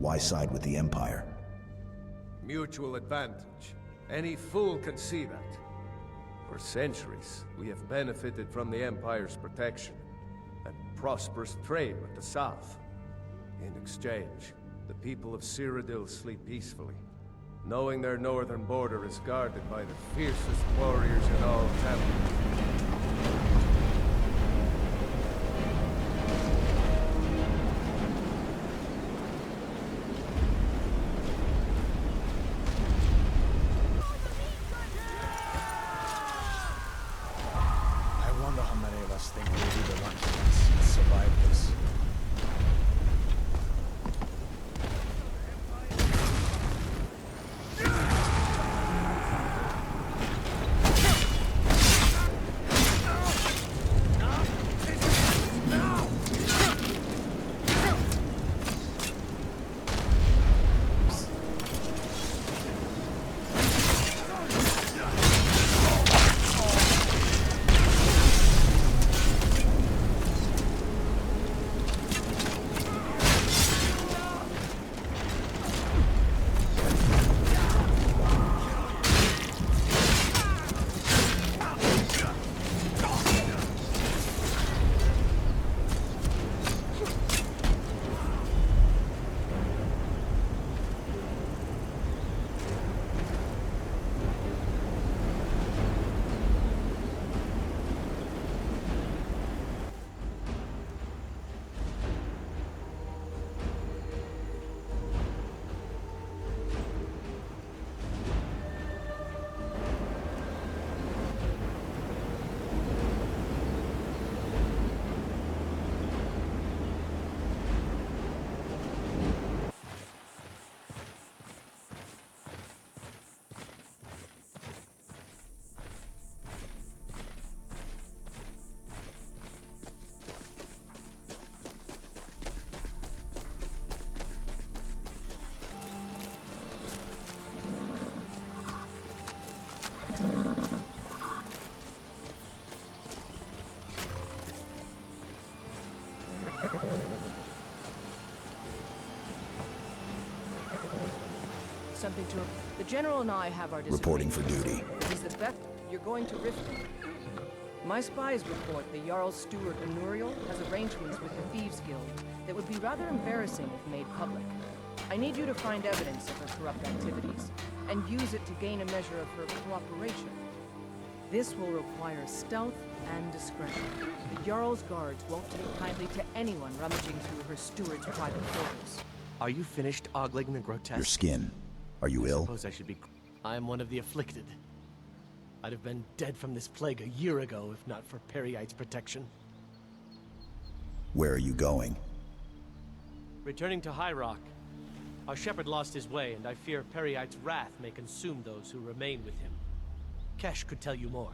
Why side with the Empire? Mutual advantage. Any fool can see that. For centuries, we have benefited from the Empire's protection and prosperous trade with the South. In exchange, the people of Cyrodiil sleep peacefully, knowing their northern border is guarded by the fiercest warriors in all Tamriel. Something to... The General and I have our Reporting for duty. He's the best... You're going to Riften. My spies report the Jarl's steward, Mjoll, has arrangements with the Thieves Guild that would be rather embarrassing if made public. I need you to find evidence of her corrupt activities, and use it to gain a measure of her cooperation. This will require stealth and discretion. The Jarl's guards won't take kindly to anyone rummaging through her steward's private quarters. Are you finished ogling the grotesque? Your skin. Are you ill? I suppose I should be... I'm one of the afflicted. I'd have been dead from this plague a year ago if not for Periite's protection. Where are you going? Returning to High Rock. Our shepherd lost his way, and I fear Periite's wrath may consume those who remain with him. Kesh could tell you more.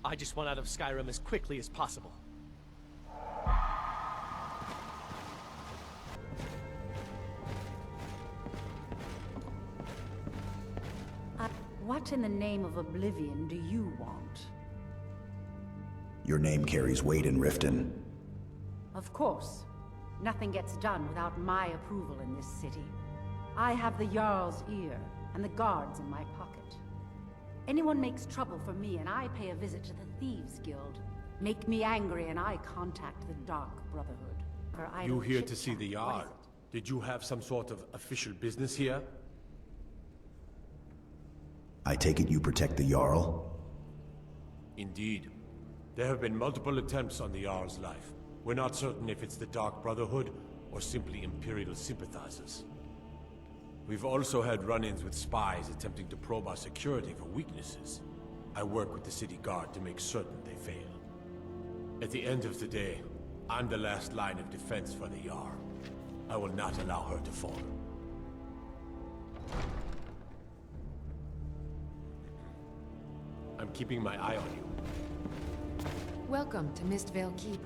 I just want out of Skyrim as quickly as possible. What in the name of oblivion do you want? Your name carries weight in Riften. Of course. Nothing gets done without my approval in this city. I have the Jarl's ear, and the guards in my pocket. Anyone makes trouble for me, and I pay a visit to the Thieves Guild. Make me angry, and I contact the Dark Brotherhood. You here to see the Jarl? Did you have some sort of official business here? I take it you protect the Jarl? Indeed. There have been multiple attempts on the Jarl's life. We're not certain if it's the Dark Brotherhood or simply Imperial sympathizers. We've also had run-ins with spies attempting to probe our security for weaknesses. I work with the city guard to make certain they fail. At the end of the day, I'm the last line of defense for the Jarl. I will not allow her to fall. I'm keeping my eye on you. Welcome to Mistvale Keep.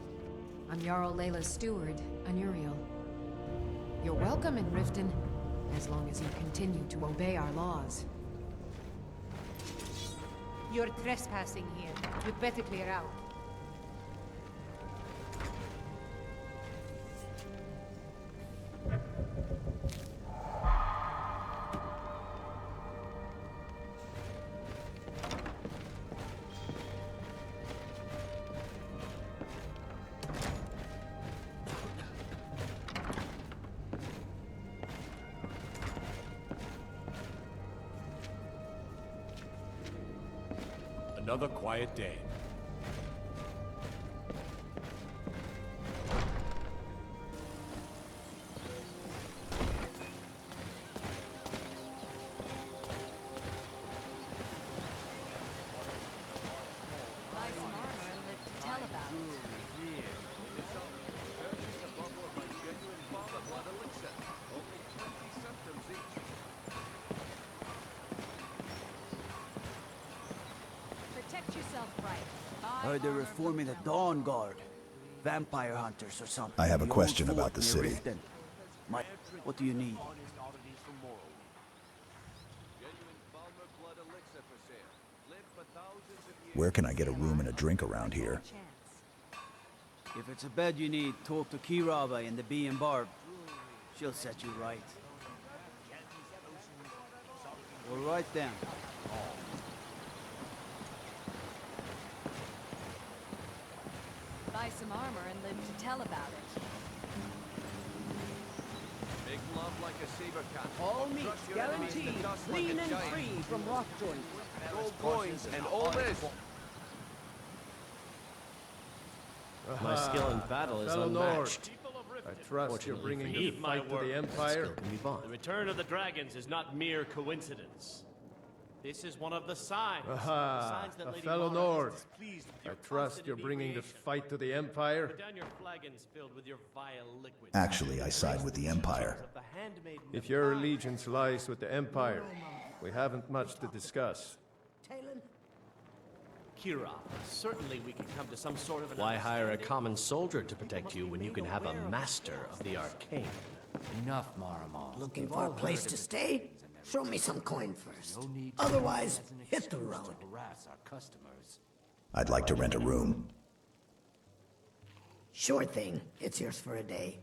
I'm Jarl Layla's steward, Anuriel. You're welcome in Riften, as long as you continue to obey our laws. You're trespassing here. You'd better clear out. Another quiet day. Buy some armor and live to tell about it. Protect yourself, right? Heard they're reforming the Dawn Guard. Vampire hunters or something. I have a The old question fort about the near city. Riften. What do you need? Where can I get a room and a drink around here? If it's a bed you need, talk to Kiraba in the Bee and Barb. She'll set you right. All right then. Buy some armor and live to tell about it. Make love like a saber cat. All meat Crush your enemies to guaranteed, dust like a clean and giant. free from rock joint. Gold coins and all this. My skill in battle is fellow unmatched. I trust you're bringing the Heed my fight to the words. Empire. Skill can be bought. The return of the dragons is not mere coincidence. This is one of the signs. Aha, Signs that a Lady fellow Mara is Nord. displeased with I your trust constant you're bringing the inebriation. fight to the Empire. Put down your flagons filled with your vile liquid. Actually, I side with the Empire. Of the handmaiden If of your Mara. allegiance lies with the Empire, we haven't much to discuss. Kira, certainly we can come to some sort of an Why hire a common soldier to protect you when you can have a master of the arcane? Enough, Maramal. Looking for a place to stay? Show me some coin first. Otherwise, hit the road. Harass our customers. I'd like to rent a room. Sure thing. It's yours for a day.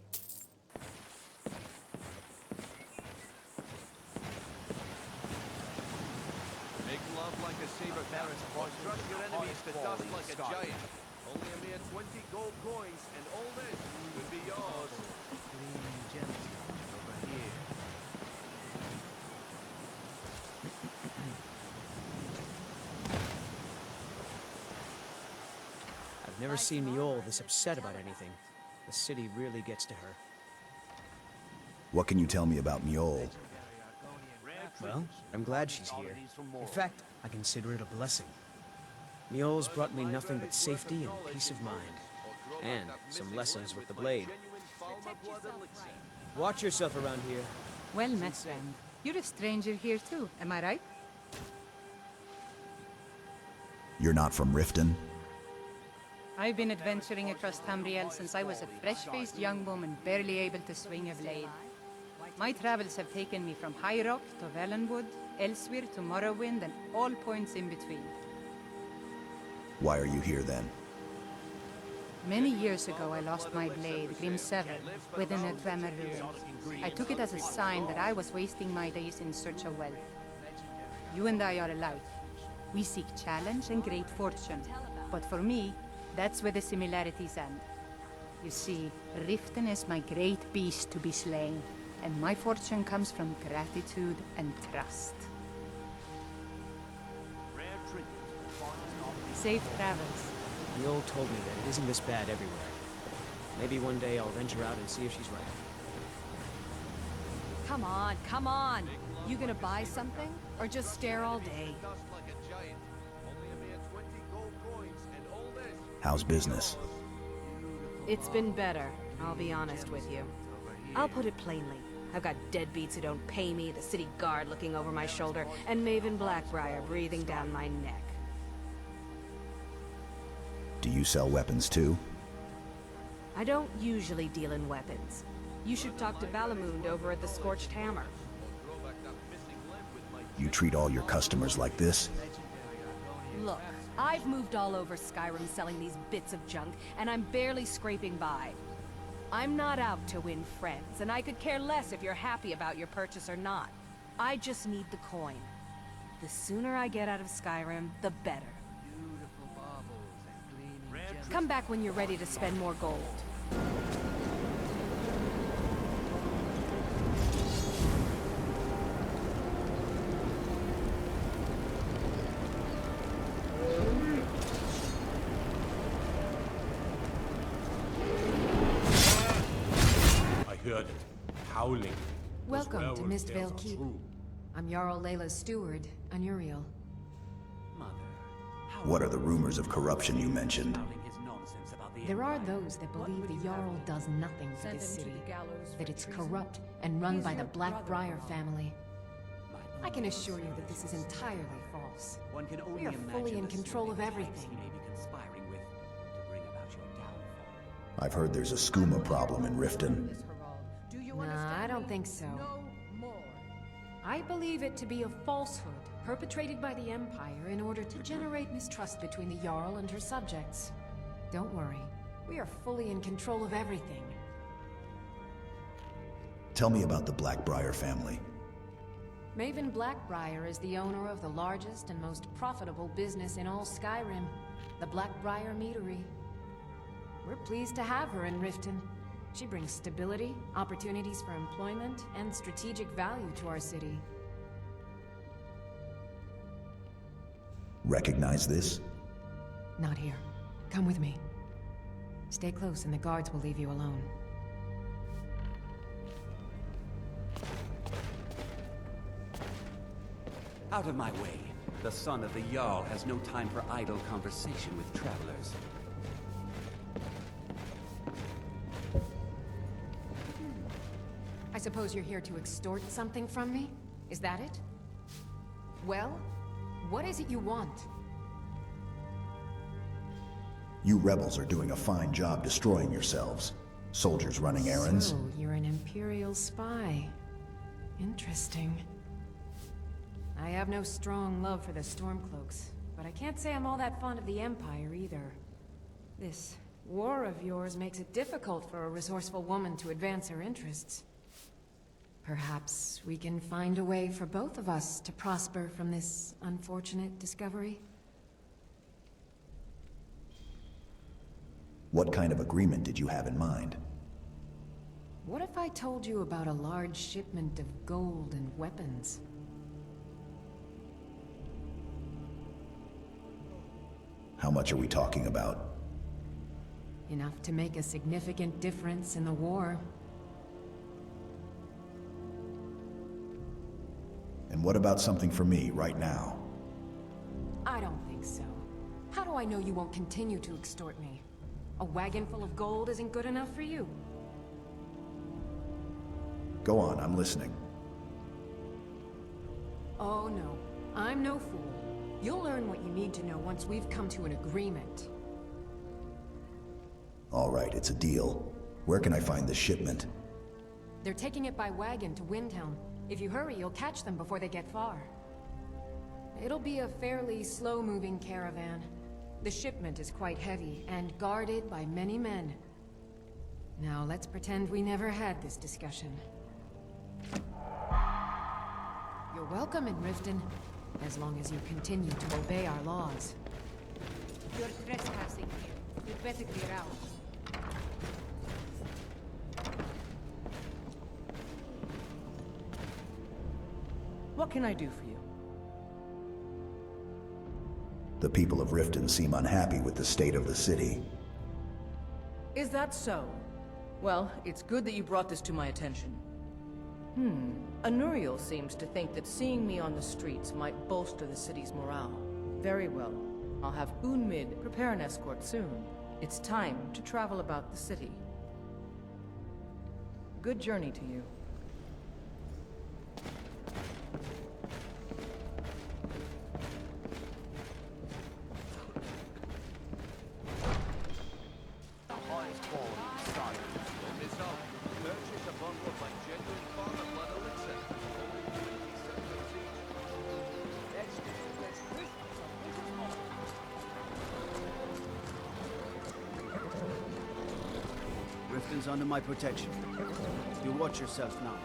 Make love like a saber cat. Crush your enemies to dust like a giant. Only a mere 20 gold coins, and all this will be yours. I've never seen Mjoll this upset about anything. The city really gets to her. What can you tell me about Mjoll? Well, I'm glad she's here. In fact, I consider it a blessing. Mjoll's brought me nothing but safety and peace of mind. And some lessons with the blade. Watch yourself around here. Well met, friend. You're a stranger here too, am I right? You're not from Riften? I've been adventuring across Tamriel since I was a fresh-faced young woman barely able to swing a blade. My travels have taken me from High Rock to Valenwood, elsewhere to Morrowind, and all points in between. Why are you here then? Many years ago, I lost my blade, Grim7, within a Dwemer ruin. I took it as a sign that I was wasting my days in search of wealth. You and I are alike. We seek challenge and great fortune. But for me, that's where the similarities end. You see, Riften is my great beast to be slain, and my fortune comes from gratitude and trust. Safe travels. Mjoll told me that it isn't this bad everywhere. Maybe one day I'll venture out and see if she's right. Come on, come on! You gonna buy something? Or just stare all day? Dust like a giant. Only a mere 20 gold coins, and all this. How's business? It's been better, I'll be honest with you. I'll put it plainly. I've got deadbeats who don't pay me, the city guard looking over my shoulder, and Maven Blackbriar breathing down my neck. Do you sell weapons too? I don't usually deal in weapons. You should talk to Balamund over at the Scorched Hammer. You treat all your customers like this? Look, I've moved all over Skyrim selling these bits of junk, and I'm barely scraping by. I'm not out to win friends, and I could care less if you're happy about your purchase or not. I just need the coin. The sooner I get out of Skyrim, the better. Come back when you're ready to spend more gold. tired and howling. Welcome Those to werewolf Mistvale tales are Keep. true. I'm Jarl Layla's steward, Anuriel. What are the rumors of corruption you mentioned? There are those that believe the Jarl does nothing for this city, that it's corrupt and run by the Blackbriar family. I can assure you that this is entirely false. We are fully in control of everything. I've heard there's a skooma problem in Riften. Nah, I don't think so. I believe it to be a falsehood perpetrated by the Empire in order to generate mistrust between the Jarl and her subjects. Don't worry, we are fully in control of everything. Tell me about the Blackbriar family. Maven Blackbriar is the owner of the largest and most profitable business in all Skyrim, the Blackbriar Meadery. We're pleased to have her in Riften. She brings stability, opportunities for employment, and strategic value to our city. Recognize this? Not here. Come with me. Stay close and the guards will leave you alone. Out of my way. The son of the Jarl has no time for idle conversation with travelers. I suppose you're here to extort something from me? Is that it? Well, what is it you want? You rebels are doing a fine job destroying yourselves. Soldiers running errands. So, you're an Imperial spy. Interesting. I have no strong love for the Stormcloaks, but I can't say I'm all that fond of the Empire either. This war of yours makes it difficult for a resourceful woman to advance her interests. Perhaps we can find a way for both of us to prosper from this unfortunate discovery? What kind of agreement did you have in mind? What if I told you about a large shipment of gold and weapons? How much are we talking about? Enough to make a significant difference in the war. And what about something for me right now? I don't think so. How do I know you won't continue to extort me? A wagon full of gold isn't good enough for you. Go on, I'm listening. Oh no, I'm no fool. You'll learn what you need to know once we've come to an agreement. All right, it's a deal. Where can I find the shipment? They're taking it by wagon to Windhelm. If you hurry, you'll catch them before they get far. It'll be a fairly slow-moving caravan. The shipment is quite heavy, and guarded by many men. Now, let's pretend we never had this discussion. You're welcome in Riften, as long as you continue to obey our laws. You're trespassing here. You'd better clear out. What can I do for you? The people of Riften seem unhappy with the state of the city. Is that so? Well, it's good that you brought this to my attention. Anuriel seems to think that seeing me on the streets might bolster the city's morale. Very well. I'll have Unmid prepare an escort soon. It's time to travel about the city. Good journey to you. Riften's under my protection. You watch yourself now.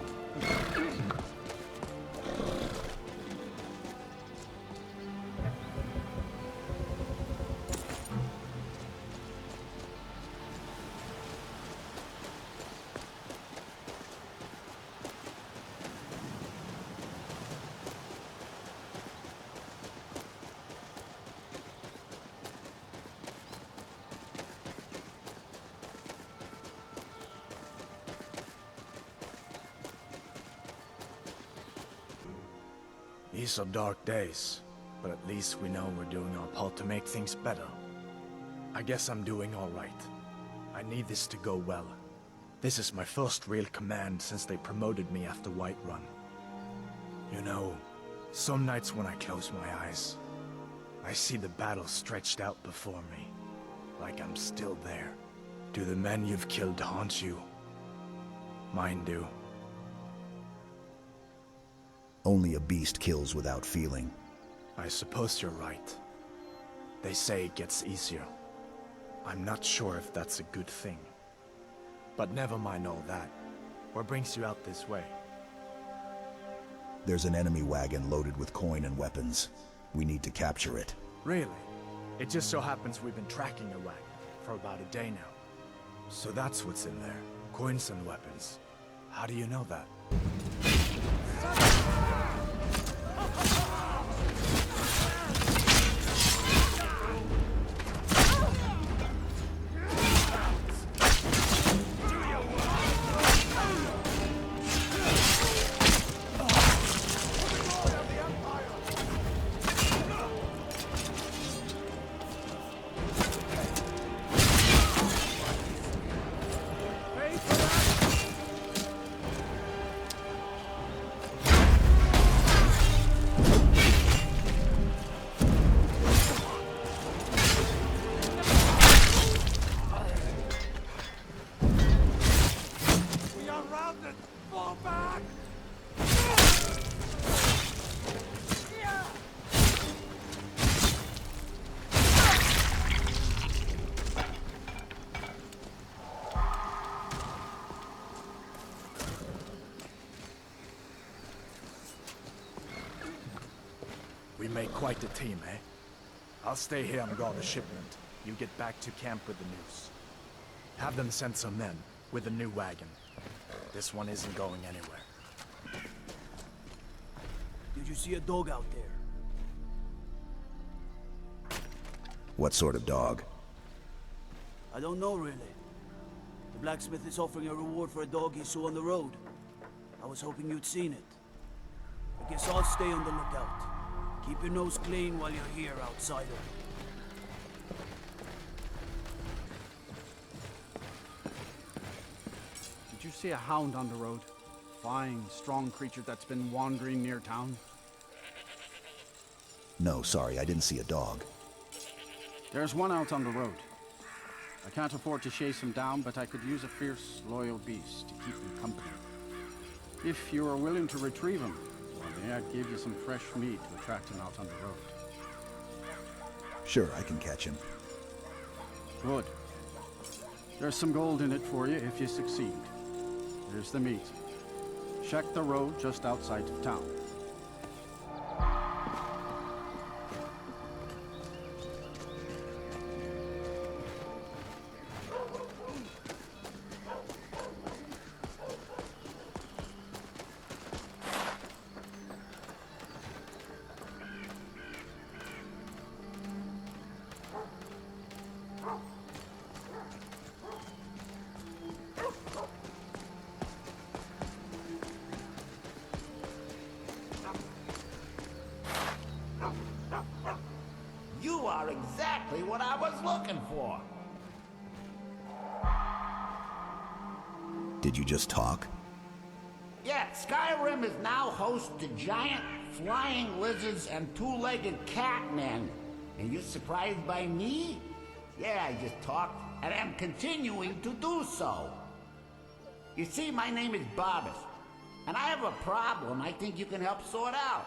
These are dark days, but at least we know we're doing our part to make things better. I guess I'm doing all right. I need this to go well. This is my first real command since they promoted me after Whiterun. You know, some nights when I close my eyes, I see the battle stretched out before me, like I'm still there. Do the men you've killed haunt you? Mine do. Only a beast kills without feeling. I suppose you're right. They say it gets easier. I'm not sure if that's a good thing. But never mind all that. What brings you out this way? There's an enemy wagon loaded with coin and weapons. We need to capture it. Really? It just so happens we've been tracking a wagon for about a day now. So that's what's in there. Coins and weapons. How do you know that? We make quite a team, eh? I'll stay here and guard the shipment. You get back to camp with the news. Have them send some men with a new wagon. This one isn't going anywhere. Did you see a dog out there? What sort of dog? I don't know, really. The blacksmith is offering a reward for a dog he saw on the road. I was hoping you'd seen it. I guess I'll stay on the lookout. Keep your nose clean while you're here, outsider. Did you see a hound on the road? Fine, strong creature that's been wandering near town? No, sorry, I didn't see a dog. There's one out on the road. I can't afford to chase him down, but I could use a fierce, loyal beast to keep me company. If you are willing to retrieve him, well, I'd give you some fresh meat to attract him out on the road. Sure, I can catch him. Good. There's some gold in it for you if you succeed. Here's the meat. Check the road just outside of town. You are exactly what I was looking for. Did you just talk? Yeah, Skyrim is now host to giant flying lizards and two-legged catmen. And you're surprised by me? Yeah, I just talked, and I'm continuing to do so. You see, my name is Barbas, and I have a problem I think you can help sort out.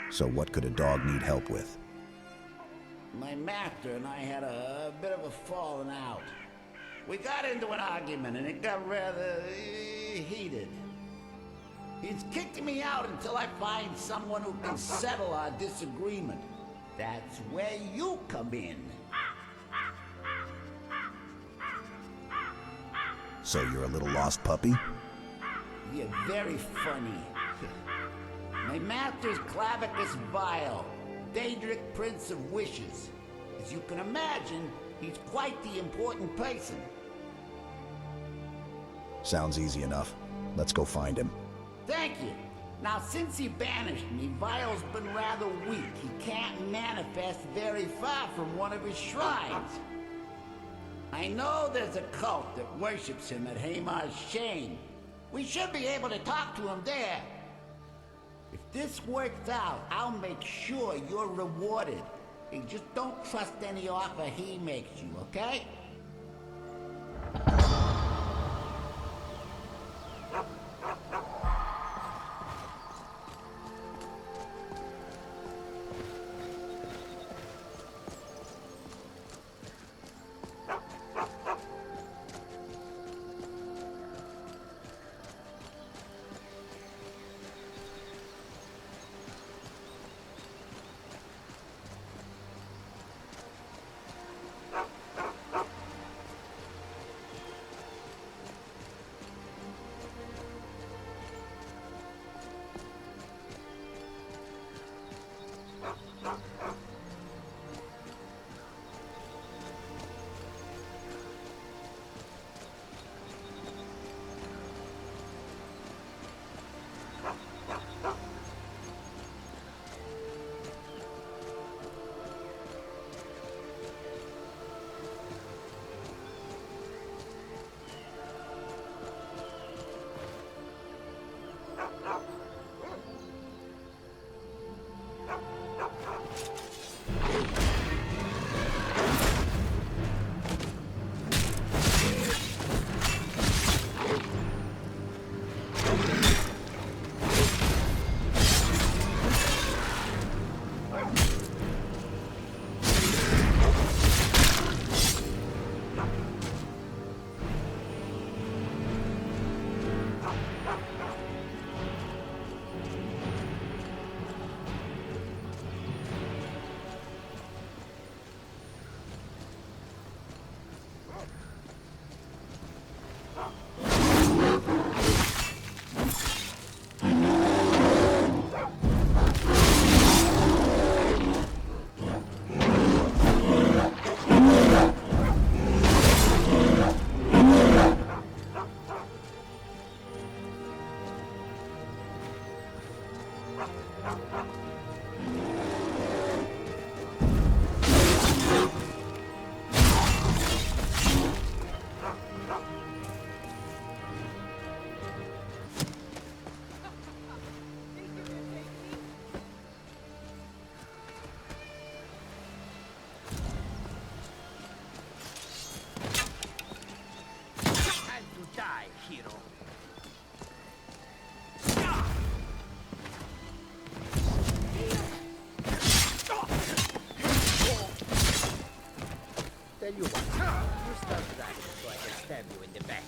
So what could a dog need help with? My master and I had a bit of a falling out. We got into an argument and it got rather heated. He's kicked me out until I find someone who can settle our disagreement. That's where you come in. So you're a little lost puppy? You're very funny. My master's Clavicus Vile, Daedric Prince of Wishes. As you can imagine, he's quite the important person. Sounds easy enough. Let's go find him. Thank you. Now, since he banished me, Vile's been rather weak. He can't manifest very far from one of his shrines. I know there's a cult that worships him at Hamar's Shane. We should be able to talk to him there. If this works out, I'll make sure you're rewarded. Hey, just don't trust any offer he makes you, okay? Tell you what, you start running so I can stab you in the back.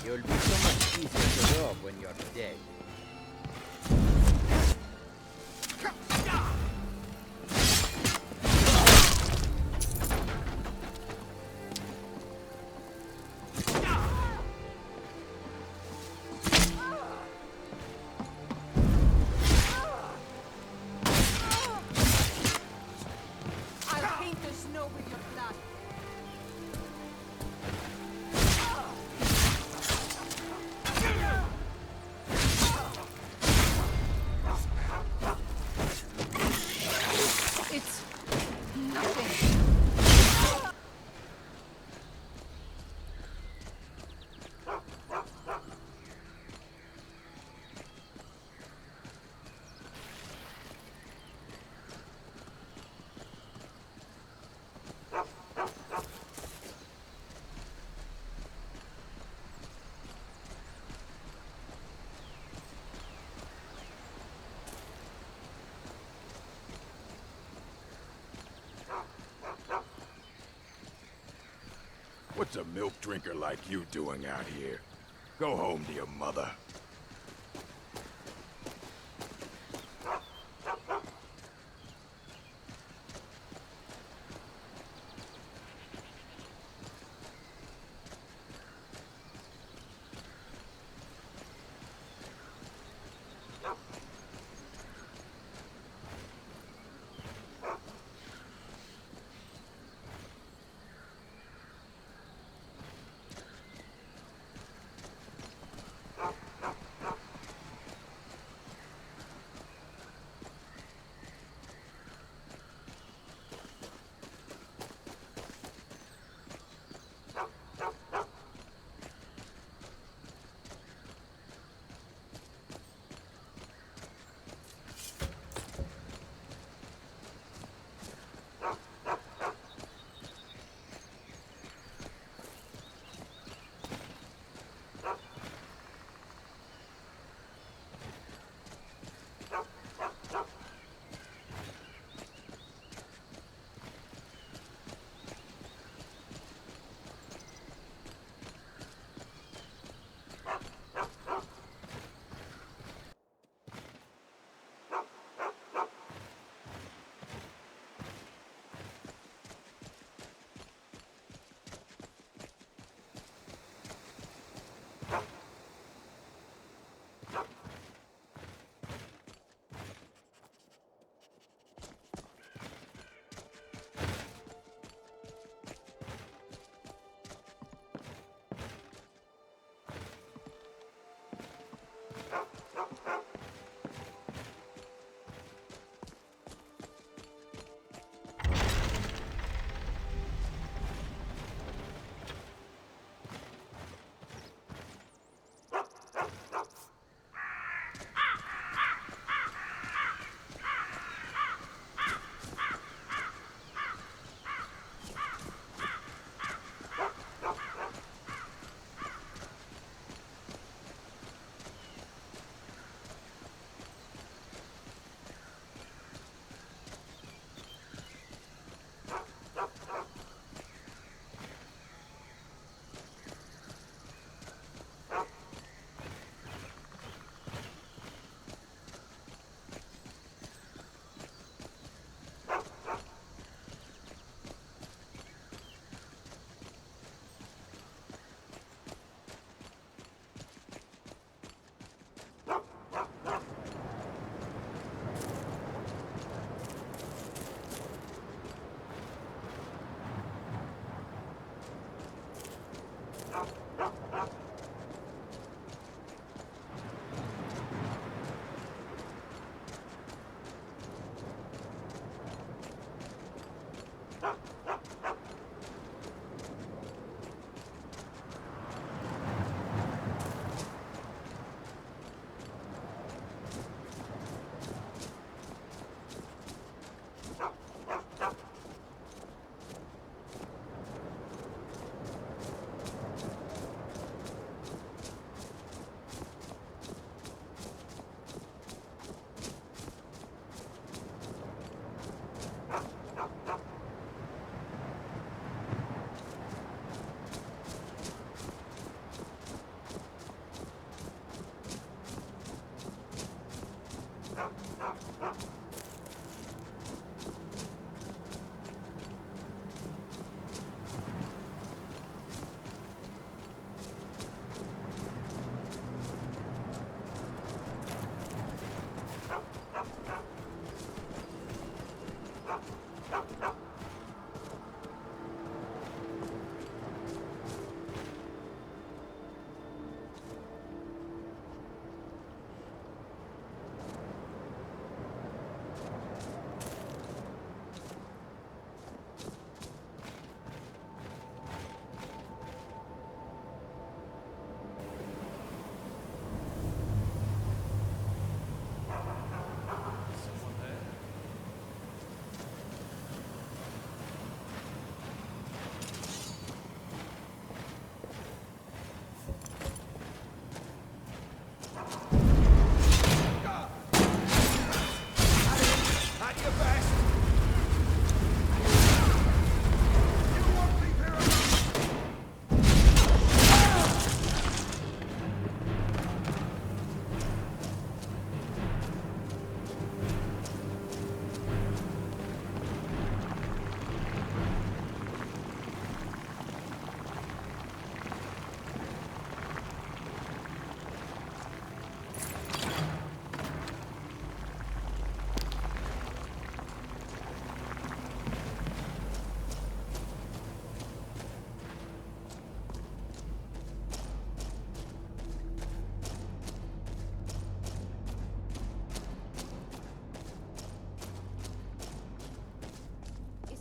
You'll be so much easier to rob when you're dead. What's a milk drinker like you doing out here? Go home to your mother.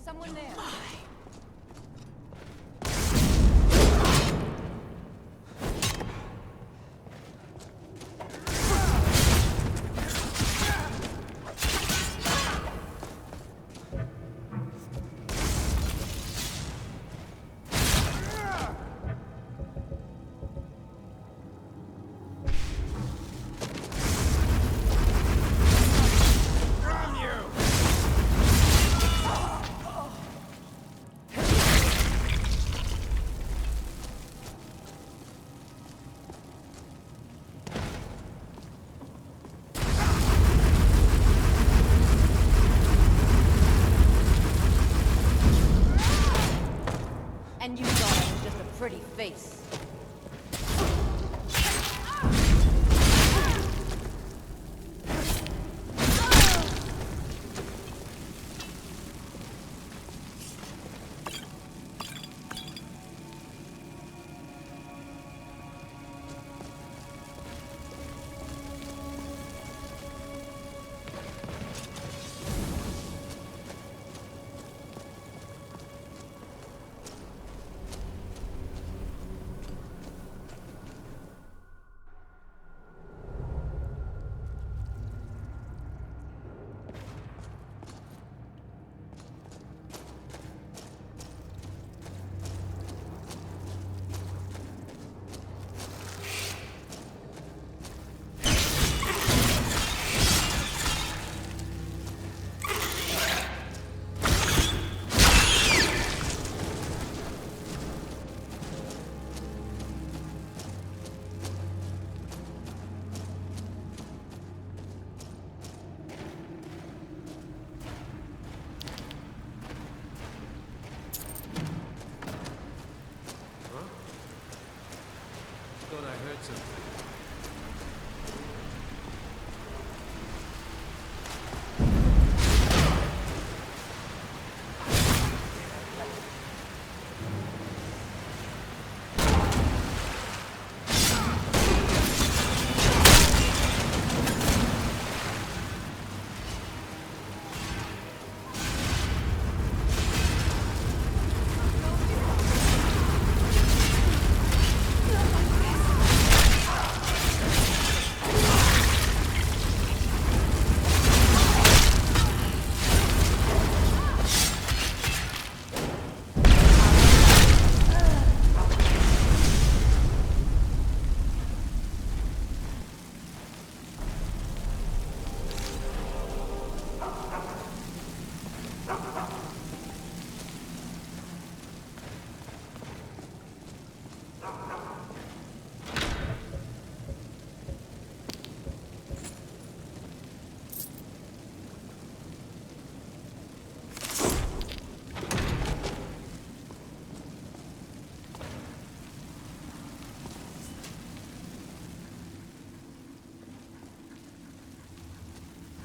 Someone there. And you thought it was just a pretty face.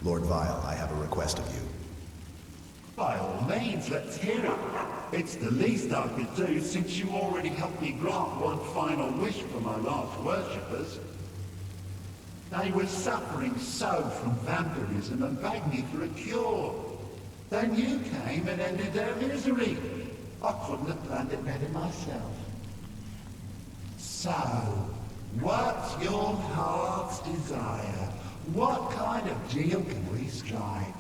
Lord Vile, I have a request of you. By all means, let's hear it. It's the least I could do since you already helped me grant one final wish for my last worshippers. They were suffering so from vampirism and begged me for a cure. Then you came and ended their misery. I couldn't have planned it better myself. So, what's your heart's desire? What kind of deal can we strike?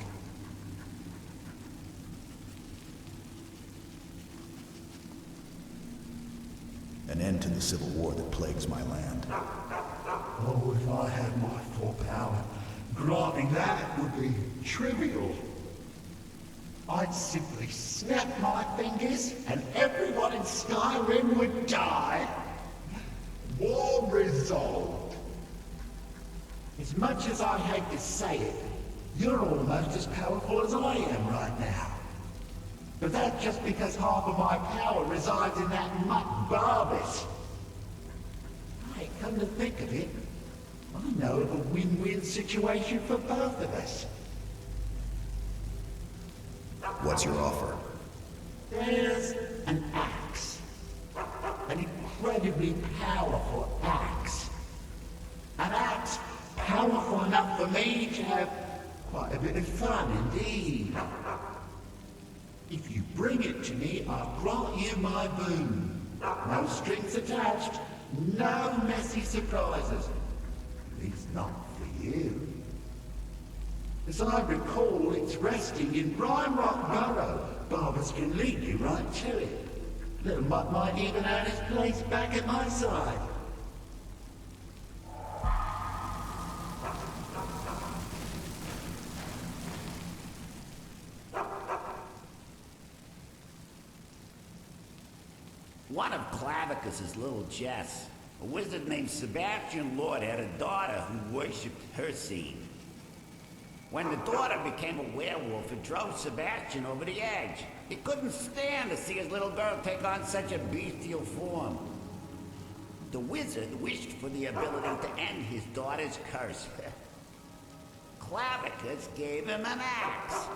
An end to the civil war that plagues my land. Oh, if I had my full power, granting that would be trivial. I'd simply snap my fingers and everyone in Skyrim would die. War resolved. As much as I hate to say it, you're almost as powerful as I am right now. But that's just because half of my power resides in that mutt Barbas. Hey, come to think of it, I know of a win-win situation for both of us. What's your offer? There's an axe. An incredibly powerful axe. An axe powerful enough for me to have quite a bit of fun indeed. If you bring it to me, I'll grant you my boon. No strings attached, no messy surprises. At least not for you. As I recall, it's resting in Rhinerock Burrow. Barbas can lead you right to it. Little Mutt might even earn his place back at my side. One of Clavicus's little Jess, a wizard named Sebastian Lord, had a daughter who worshipped her scene. When the daughter became a werewolf, it drove Sebastian over the edge. He couldn't stand to see his little girl take on such a bestial form. The wizard wished for the ability to end his daughter's curse. Clavicus gave him an axe.